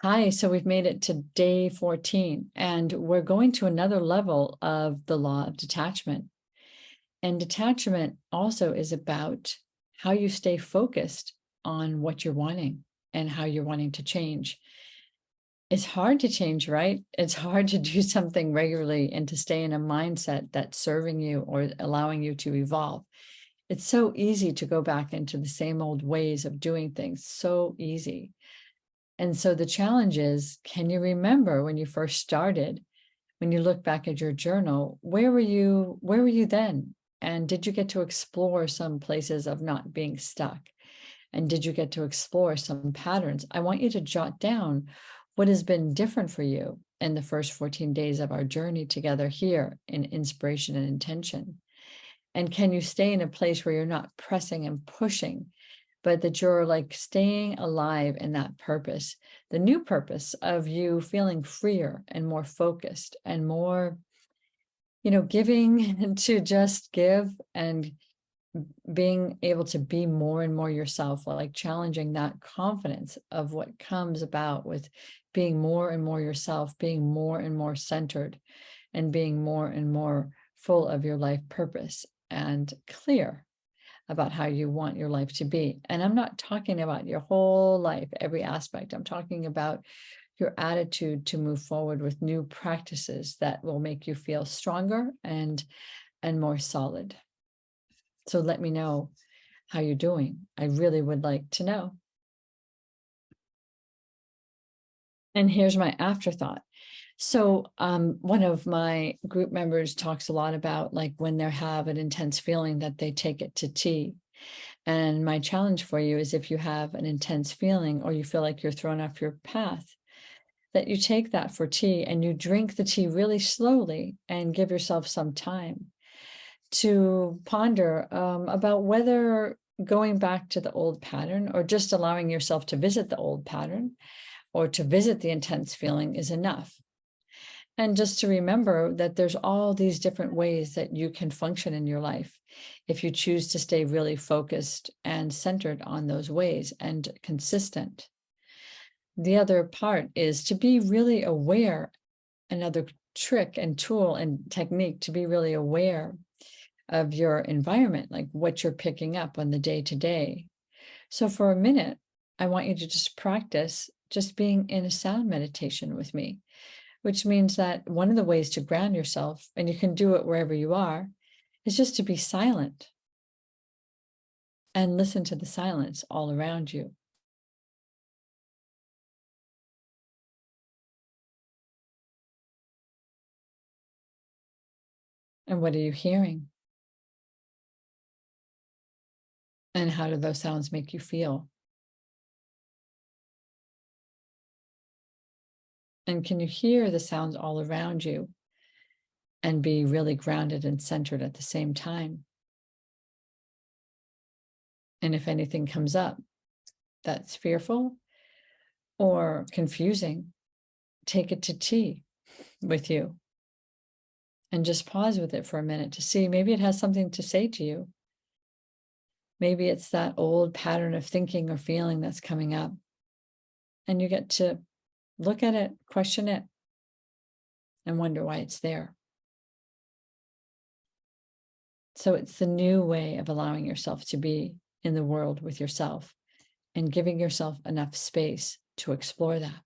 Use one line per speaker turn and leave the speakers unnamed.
Hi, so we've made it to day 14, and we're going to another level of the law of detachment. And detachment also is about how you stay focused on what you're wanting and how you're wanting to change. It's hard to change, right? It's hard to do something regularly and to stay in a mindset that's serving you or allowing you to evolve. It's so easy to go back into the same old ways of doing things, so easy. And so the challenge is, can you remember when you first started, when you look back at your journal, where were you then? And did you get to explore some places of not being stuck? And did you get to explore some patterns? I want you to jot down what has been different for you in the first 14 days of our journey together here in inspiration and intention. And can you stay in a place where you're not pressing and pushing, but that you're like staying alive in that purpose, the new purpose of you feeling freer and more focused and more, giving to just give and being able to be more and more yourself, like challenging that confidence of what comes about with being more and more yourself, being more and more centered, and being more and more full of your life purpose and clear about how you want your life to be. And I'm not talking about your whole life, every aspect. I'm talking about your attitude to move forward with new practices that will make you feel stronger and more solid. So let me know how you're doing. I really would like to know. And here's my afterthought. So one of my group members talks a lot about like when they have an intense feeling that they take it to tea. And my challenge for you is if you have an intense feeling or you feel like you're thrown off your path, that you take that for tea and you drink the tea really slowly and give yourself some time to ponder about whether going back to the old pattern or just allowing yourself to visit the old pattern or to visit the intense feeling is enough. And just to remember that there's all these different ways that you can function in your life if you choose to stay really focused and centered on those ways and consistent. The other part is to be really aware, another trick and tool and technique to be really aware of your environment, like what you're picking up on the day to day. So for a minute, I want you to just practice just being in a sound meditation with me, which means that one of the ways to ground yourself, and you can do it wherever you are, is just to be silent and listen to the silence all around you. And what are you hearing? And how do those sounds make you feel? And can you hear the sounds all around you and be really grounded and centered at the same time? And if anything comes up that's fearful or confusing, take it to tea with you and just pause with it for a minute to see maybe it has something to say to you. Maybe it's that old pattern of thinking or feeling that's coming up, and you get to look at it, question it, and wonder why it's there. So it's the new way of allowing yourself to be in the world with yourself and giving yourself enough space to explore that.